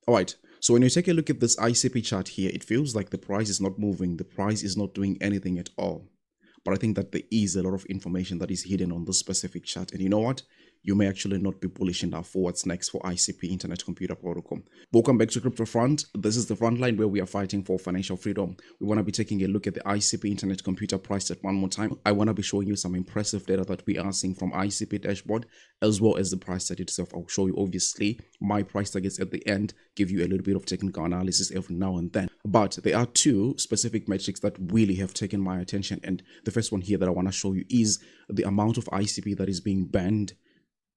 All right, so when you take a look at this ICP chart here, it feels like the price is not moving, the price is not doing anything at all. But I think that there is a lot of information that is hidden on this specific chart. And you know what? You may actually not be bullish enough for what's next for ICP Internet Computer Protocol. Welcome back to Crypto Front. This is the front line where we are fighting for financial freedom. We want to be taking a look at the ICP Internet Computer price chart one more time. I want to be showing you some impressive data that we are seeing from ICP dashboard, as well as the price chart itself. I'll show you obviously my price targets at the end, give you a little bit of technical analysis every now and then. But there are two specific metrics that really have taken my attention. And the first one here that I want to show you is the amount of ICP that is being banned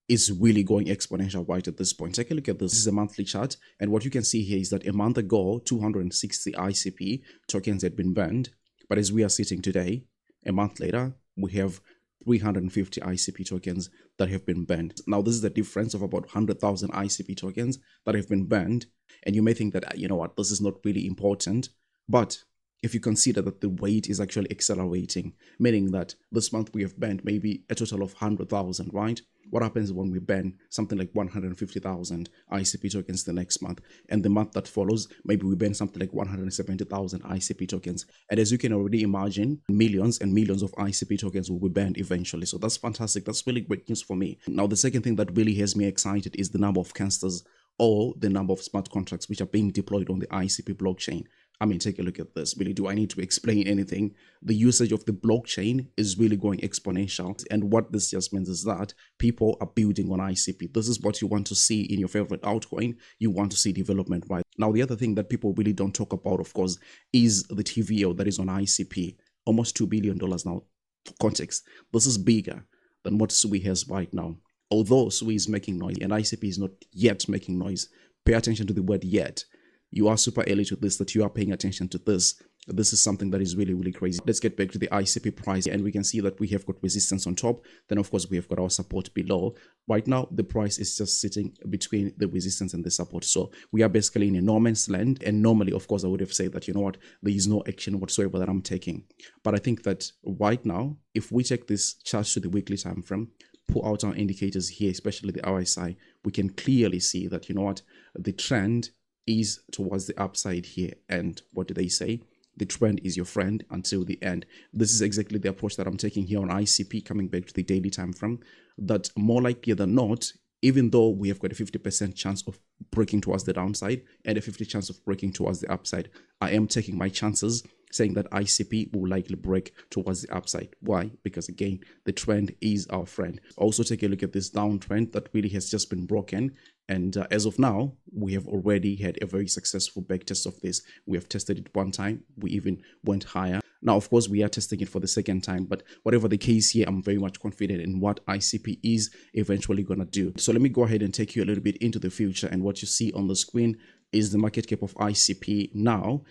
is really going exponential right at this point. Take a look at this. This is a monthly chart, and what you can see here is that a month ago 260 ICP tokens had been banned, but as we are sitting today, a month later, we have 350 ICP tokens that have been banned. Now this is the difference of about 100,000 ICP tokens that have been banned, and you may think that, you know what, this is not really important, but if you consider that the rate is actually accelerating, meaning that this month we have banned maybe a total of 100,000, right? What happens when we ban something like 150,000 ICP tokens the next month? And the month that follows, maybe we ban something like 170,000 ICP tokens. And as you can already imagine, millions and millions of ICP tokens will be banned eventually. So that's fantastic. That's really great news for me. Now, the second thing that really has me excited is the number of canisters or the number of smart contracts which are being deployed on the ICP blockchain. I mean, take a look at this. Really, do I need to explain anything? The usage of the blockchain is really going exponential. And what this just means is that people are building on ICP. This is what you want to see in your favorite altcoin. You want to see development, right? Now, the other thing that people really don't talk about, of course, is the TVL that is on ICP. Almost $2 billion now. For context, this is bigger than what SUI has right now. Although SUI is making noise and ICP is not yet making noise, pay attention to the word yet. You are super early to this, that you are paying attention to this. This is something that is really, really crazy. Let's get back to the ICP price, and we can see that we have got resistance on top. Then, of course, we have got our support below. Right now, the price is just sitting between the resistance and the support. So we are basically in a no man's land. And normally, of course, I would have said that, you know what, there is no action whatsoever that I'm taking. But I think that right now, if we take this chart to the weekly time frame, pull out our indicators here, especially the RSI, we can clearly see that, you know what, the trend is towards the upside here. And what do they say? The trend is your friend until the end. This is exactly the approach that I'm taking here on ICP, coming back to the daily time frame, that more likely than not, even though we have got a 50% chance of breaking towards the downside and a 50% chance of breaking towards the upside, I am taking my chances, saying that ICP will likely break towards the upside. Why? Because again, the trend is our friend. Also take a look at this downtrend that really has just been broken. And as of now, we have already had a very successful backtest of this. We have tested it one time. We even went higher. Now, of course, we are testing it for the second time, but whatever the case here, I'm very much confident in what ICP is eventually going to do. So let me go ahead and take you a little bit into the future. And what you see on the screen is the market cap of ICP now.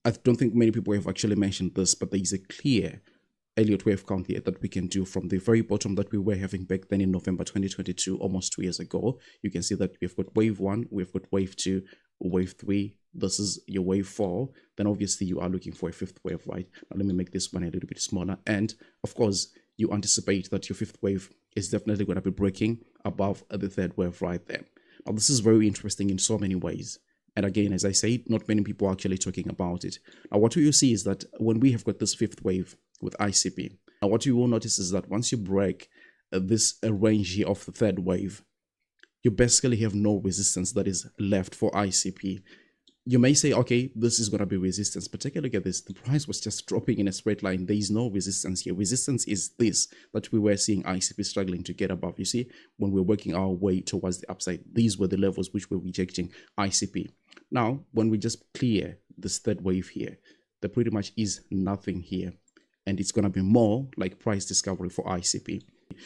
I don't think many people have actually mentioned this, but there is a clear Elliott wave count here that we can do from the very bottom that we were having back then in November 2022, almost 2 years ago. You can see that we've got wave 1, we've got wave 2, wave 3. This is your wave 4. Then obviously you are looking for a fifth wave, right? Now let me make this one a little bit smaller. And of course, you anticipate that your fifth wave is definitely going to be breaking above the third wave right there. Now this is very interesting in so many ways. And again, as I said, not many people are actually talking about it. Now, what you see is that when we have got this fifth wave with ICP, now what you will notice is that once you break this range here of the third wave, you basically have no resistance that is left for ICP. You may say, okay, this is going to be resistance, but take a look at this. The price was just dropping in a straight line. There is no resistance here. Resistance is this that we were seeing ICP struggling to get above. You see, when we're working our way towards the upside, these were the levels which were rejecting ICP. Now, when we just clear this third wave here, there pretty much is nothing here. And it's going to be more like price discovery for ICP.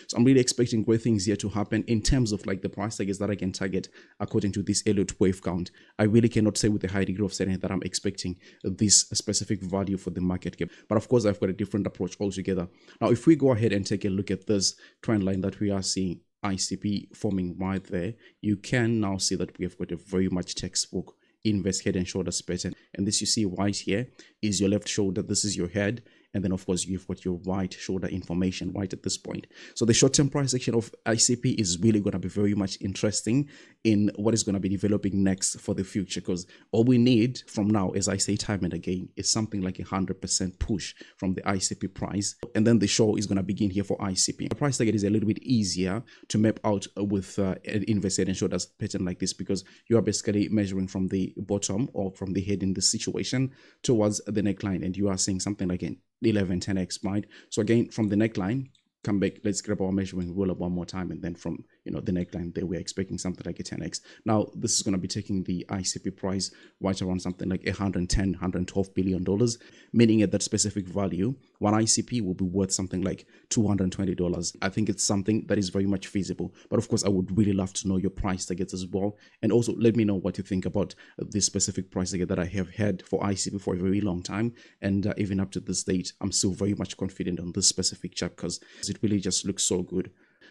So I'm really expecting great things here to happen in terms of like the price targets that I can target according to this Elliott wave count. I really cannot say with a high degree of certainty that I'm expecting this specific value for the market cap. But of course, I've got a different approach altogether. Now, if we go ahead and take a look at this trend line that we are seeing ICP forming right there, you can now see that we have got a very much textbook inverse head and shoulders pattern. And this you see right here is your left shoulder. This is your head. and then of course you've got your right shoulder information right at this point. So the short-term price action of ICP is really going to be very much interesting in what is going to be developing next for the future, because all we need from now, as I say time and again, is something like 100% push from the ICP price, and then the show is going to begin here for ICP. The price target is a little bit easier to map out with an inverted and shoulders pattern like this, because you are basically measuring from the bottom or from the head in the situation towards the neckline, and you are seeing something like an 11-10x, right? So again, from the neckline, come back, let's grab our measuring ruler one more time, and then from the neckline there, we're expecting something like a 10x. Now this is going to be taking the ICP price right around something like 112 billion dollars, meaning at that specific value one ICP will be worth something like $220. I think it's something that is very much feasible, but of course I would really love to know your price targets as well, and also let me know what you think about this specific price target that I have had for ICP for a very long time, and even up to this date I'm still very much confident on this specific chart because it really just looks so good.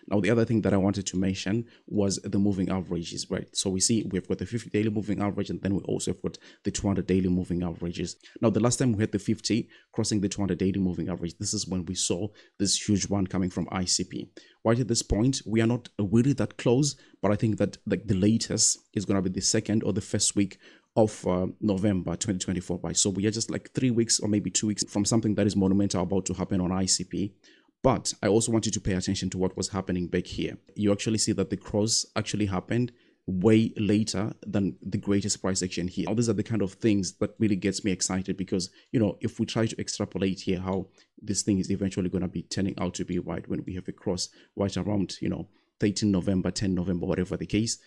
Now, the other thing that I wanted to mention was the moving averages, right? So we see we've got the 50 daily moving average, and then we also have got the 200 daily moving averages. Now, the last time we had the 50 crossing the 200 daily moving average, this is when we saw this huge one coming from ICP. Right at this point, we are not really that close, but I think that like the latest is going to be the second or the first week of November 2024, right? So we are just like 3 weeks or maybe 2 weeks from something that is monumental about to happen on ICP. But I also want you to pay attention to what was happening back here. You actually see that the cross actually happened way later than the greatest price action here. Now, these are the kind of things that really gets me excited, because, if we try to extrapolate here how this thing is eventually going to be turning out to be, right, when we have a cross right around, 13 November, 10 November, whatever the case,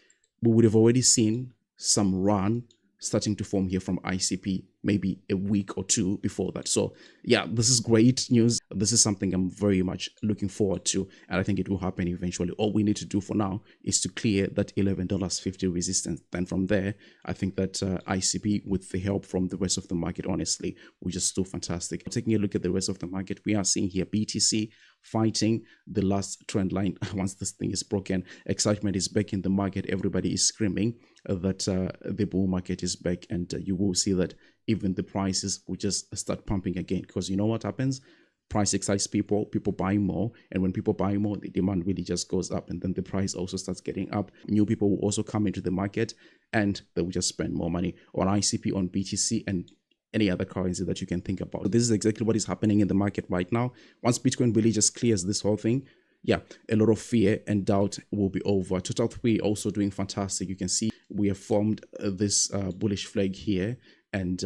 we would have already seen some run starting to form here from ICP maybe a week or two before that. So yeah, this is great news. This is something I'm very much looking forward to, and I think it will happen eventually. All we need to do for now is to clear that $11.50 resistance. Then from there, I think that ICP, with the help from the rest of the market, honestly, will just do fantastic. Taking a look at the rest of the market, we are seeing here BTC fighting the last trend line. Once this thing is broken, excitement is back in the market. Everybody is screaming that the bull market is back, and you will see that even the prices will just start pumping again, because you know what happens? Price excites people buy more, and when people buy more, the demand really just goes up, and then the price also starts getting up. New people will also come into the market, and they will just spend more money on ICP, on BTC, and any other currency that you can think about. So this is exactly what is happening in the market right now. Once Bitcoin really just clears this whole thing, yeah, a lot of fear and doubt will be over. Total 3 also doing fantastic. You can see we have formed this bullish flag here, and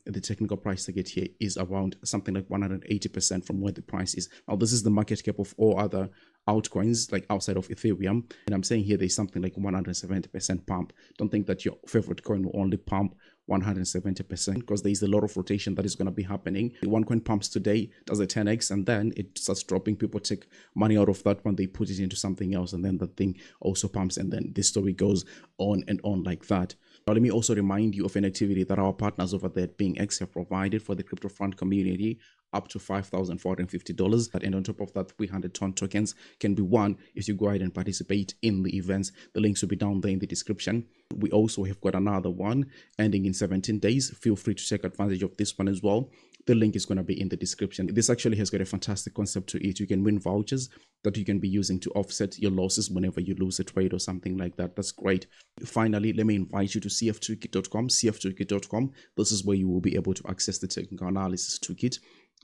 the technical price target here is around something like 180% from where the price is. Now, this is the market cap of all other altcoins, like outside of Ethereum, and I'm saying here there's something like 170% pump. Don't think that your favorite coin will only pump 170%, because there is a lot of rotation that is going to be happening. One coin pumps today, does a 10x, and then it starts dropping. People take money out of that one, they put it into something else, and then that thing also pumps, and then this story goes on and on like that. Now, let me also remind you of an activity that our partners over there at BingX have provided for the crypto fund community, up to $5,450. And on top of that, 300-ton tokens can be won if you go ahead and participate in the events. The links will be down there in the description. We also have got another one ending in 17 days. Feel free to take advantage of this one as well. The link is going to be in the description. This actually has got a fantastic concept to it. You can win vouchers that you can be using to offset your losses whenever you lose a trade or something like that. That's great. Finally, let me invite you to cftoolkit.com. cftoolkit.com. This is where you will be able to access the technical analysis toolkit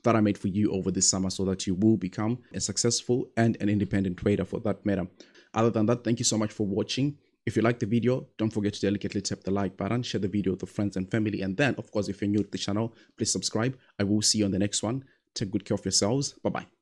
that I made for you over this summer, so that you will become a successful and an independent trader for that matter. Other than that, thank you so much for watching. If you like the video, don't forget to delicately tap the like button, share the video with your friends and family, and then, of course, if you're new to the channel, please subscribe. I will see you on the next one. Take good care of yourselves. Bye-bye.